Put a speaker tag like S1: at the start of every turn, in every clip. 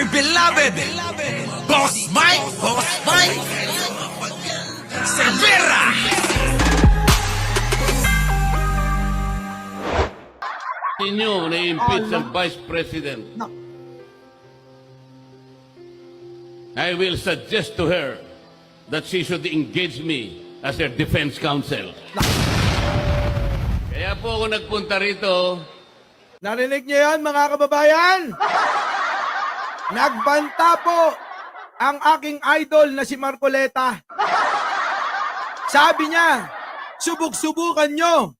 S1: my beloved Boss Mike Cervera.
S2: Inyo na-impeach ang Vice President. I will suggest to her that she should engage me as her defense counsel. Kaya po ako nagpunta rito.
S3: Narinig niyo yan, mga kababayan? Nagbanta po ang aking idol na si Marcoleta. Sabi niya, subok-subukan nyo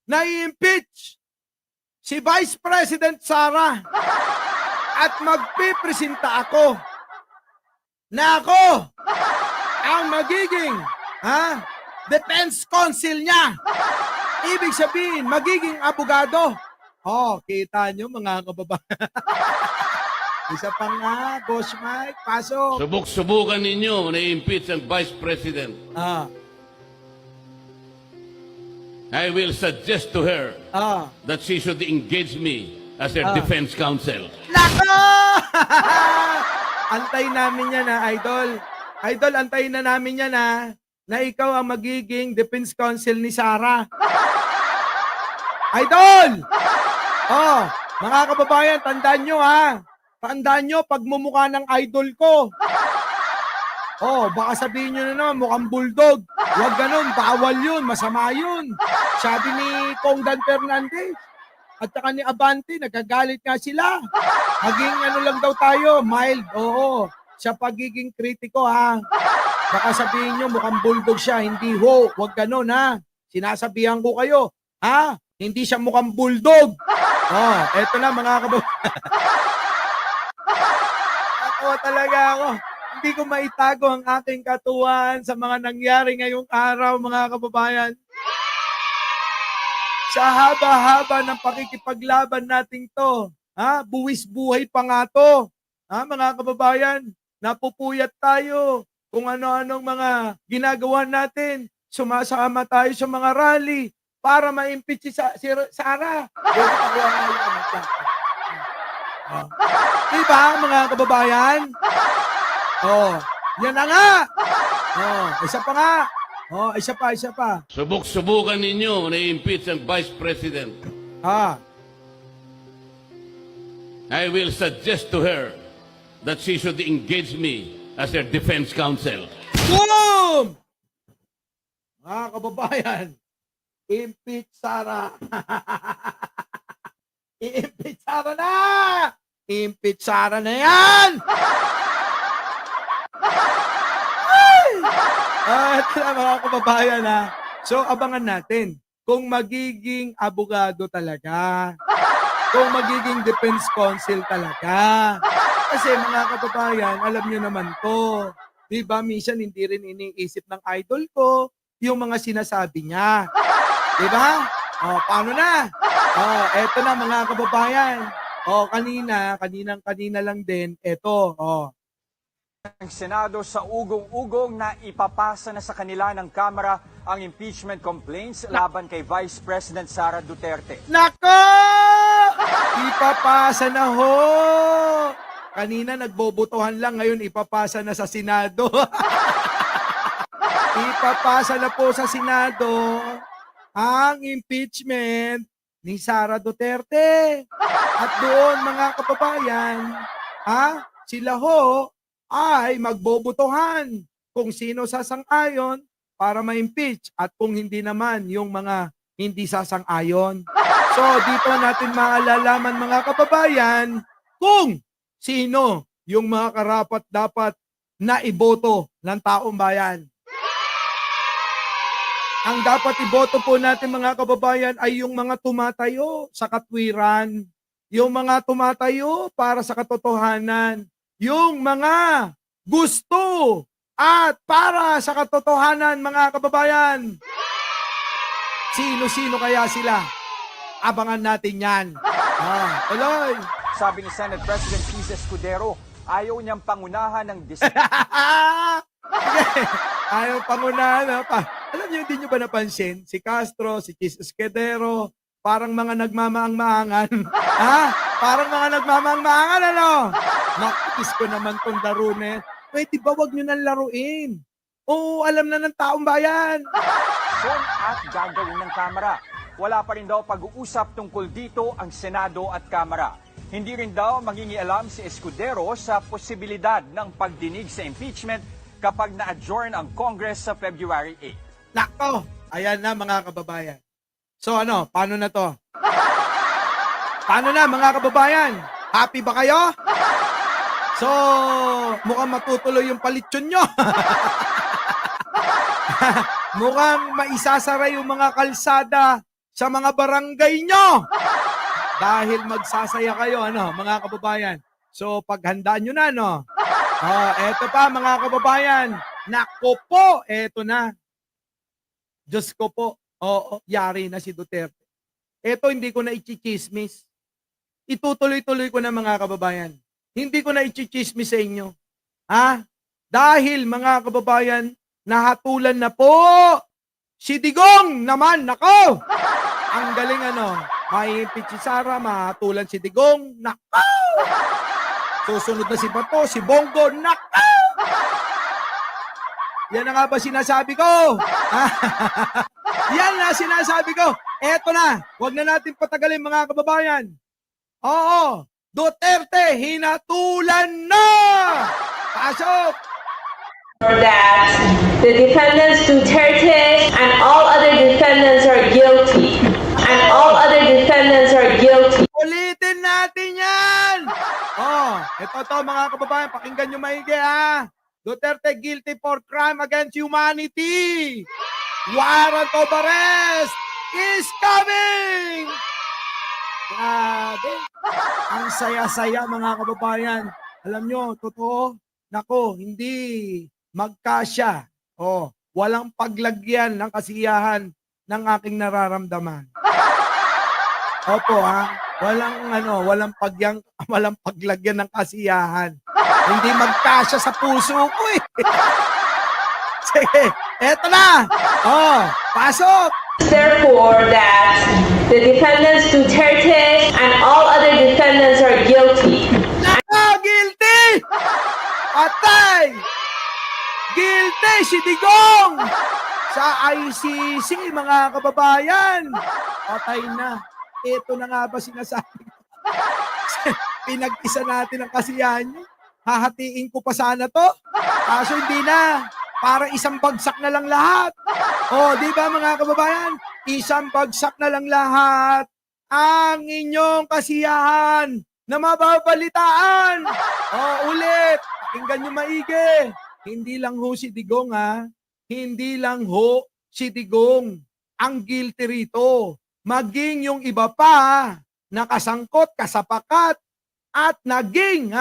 S3: na i-impeach si Vice President Sara at magpipresenta ako na ako ang magiging defense counsel niya. Ibig sabihin, magiging abogado. Oh, kita nyo mga kababayan. Isa pa nga, Boss Mike, pasok.
S2: Subok-subukan ninyo na-impeach ang Vice President. I will suggest to her that she should engage me as her defense counsel.
S3: Nako! Antayin namin yan Idol. Idol, antayin na namin yan na ikaw ang magiging defense counsel ni Sara. Idol! Oh, mga kababayan, tandaan nyo Tandaan nyo, pagmumukha ng idol ko. Oh, baka sabihin nyo na naman, mukhang bulldog. Huwag ganun, bawal yun, masama yun. Sabi ni Kong Dan Fernandez at saka ni Abante, nagagalit nga sila. Maging ano lang daw tayo, mild, oo. Sa pagiging kritiko Baka sabihin nyo, mukhang bulldog siya, hindi ho. Huwag ganun Sinasabihan ko kayo, hindi siya mukhang bulldog. Oh, eto na mga kababayan. Ako talaga ako. Hindi ko maitago ang aking katuwaan sa mga nangyari ngayong araw, mga kababayan. Sa haba-haba ng pakikipaglaban nating to, buwis buhay pa nga to. Mga kababayan, napupuyat tayo kung ano-anong mga ginagawa natin. Sumasama tayo sa mga rally para ma-impeach si Sara. Diba, mga kababayan? Oh, yan na nga. Oh, isa pa nga. Oh, isa pa.
S2: Subok-subukan ninyo na-impeach ang Vice President. I will suggest to her that she should engage me as her defense counsel.
S3: Boom! Mga kababayan, impeach Sara. I-impeach Sara na! Impeach Sara na yan! Ito na mga kababayan So, abangan natin kung magiging abogado talaga. Kung magiging defense counsel talaga. Kasi mga kababayan, alam nyo naman to. Diba, minsan hindi rin iniisip ng idol ko yung mga sinasabi niya. Diba? Paano na? Eto na mga kababayan. Kaninang-kanina lang din. Eto,
S4: Ang Senado sa ugong-ugong na ipapasa na sa kanila ng Kamara ang impeachment complaints laban kay Vice President Sara Duterte.
S3: Nako! Ipapasa na ho! Kanina nagbobotohan lang, ngayon ipapasa na sa Senado. Ipapasa na po sa Senado ang impeachment ni Sara Duterte. At doon mga kababayan, sila ho ay magbobotohan kung sino sasang-ayon para ma-impeach at kung hindi naman yung mga hindi sasang-ayon. So dito natin maalalaman mga kababayan kung sino yung mga karapat-dapat na iboto ng taong bayan. Ang dapat iboto po natin mga kababayan ay yung mga tumatayo sa katwiran, yung mga tumatayo para sa katotohanan, yung mga gusto at para sa katotohanan mga kababayan. Sino-sino kaya sila? Abangan natin yan. Tuloy.
S4: Sabi ni Senate President Chis Escudero, ayaw niyang pangunahan ng
S3: Ayaw pangunahan. Alam niyo, hindi niyo ba napansin? Si Castro, si Chis Escudero, parang mga nagmamaang-maangan. Parang mga nagmamaang-maangan, ano? Nakikis ko naman tong laro na yan. Pwede ba wag nyo nang laruin? Oo, alam na ng taong bayan.
S4: At gagawin ng Kamara. Wala pa rin daw pag-uusap tungkol dito ang Senado at Kamara. Hindi rin daw mangingialam si Escudero sa posibilidad ng pagdinig sa impeachment kapag na-adjourn ang Congress sa February 8.
S3: Nako, ayan na mga kababayan. So ano, paano na to? Paano na mga kababayan? Happy ba kayo? So, mukhang matutuloy yung palitsyon nyo. Mukhang maisasara yung mga kalsada sa mga barangay nyo. Dahil magsasaya kayo, ano, mga kababayan. So, paghandaan nyo na, no? Eto pa, mga kababayan. Nako po, eto na. Diyos ko po. Yari na si Duterte. Eto, hindi ko na ichichismis. Itutuloy-tuloy ko na, mga kababayan. Hindi ko na ichichismis sa inyo. Dahil, mga kababayan, nahatulan na po. Si Digong naman, nako! Ang galing ano, maiimpit si Sara, mahatulan si Digong, nako! Susunod na si Bato, si Bongo, nako! Yan na nga ba sinasabi ko? Yan na sinasabi ko. Eto na, wag na natin patagalin mga kababayan. Oo, Duterte, hinatulan na! Pasok!
S5: That the defendants Duterte and all other defendants are guilty. And all other defendants are guilty.
S3: Ulitin natin yan! Ito to mga kababayan, pakinggan nyo maigi ha. Duterte guilty for crime against humanity. Warrant of arrest is coming! Grabe. Ang saya-saya mga kababayan. Alam nyo, totoo, nako, hindi magkasya. Walang paglagyan ng kasiyahan ng aking nararamdaman. Opo walang paglagyan ng kasiyahan. Hindi magkasya sa puso ko eh. Sige, eto na. Pasok.
S5: Therefore, that the defendants Duterte and all other defendants are guilty.
S3: Guilty! Patay! Guilty si Digong! Sa ICC, mga kababayan. Patay na. Ito na nga ba sinasabi ko? Pinag-isa natin ang kasiyahan niyo. Hahatiin ko pa sana to. Kaso hindi na. Para isang bagsak na lang lahat. Di ba mga kababayan? Isang bagsak na lang lahat. Ang inyong kasiyahan na mababalitaan. Ulit. Pakinggan nyo maigi. Hindi lang ho si Digong Hindi lang ho si Digong ang guilty rito. Maging yung iba pa nakasangkot, kasapakat at naging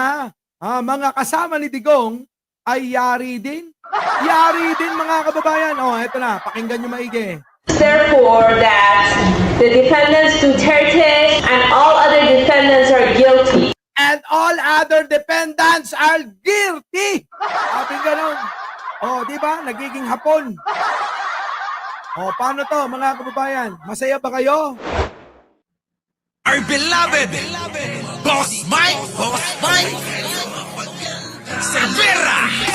S3: mga kasama ni Digong ay yari din. Yari din mga kababayan. Ito na, pakinggan nyo maigi.
S5: Therefore, that the defendants Duterte and all other defendants are guilty.
S3: And all other defendants are guilty. Sabi ganun. Di ba? Nagiging hapon. Paano to mga kababayan? Masaya ba kayo?
S1: Our beloved Boss Mike Cervera.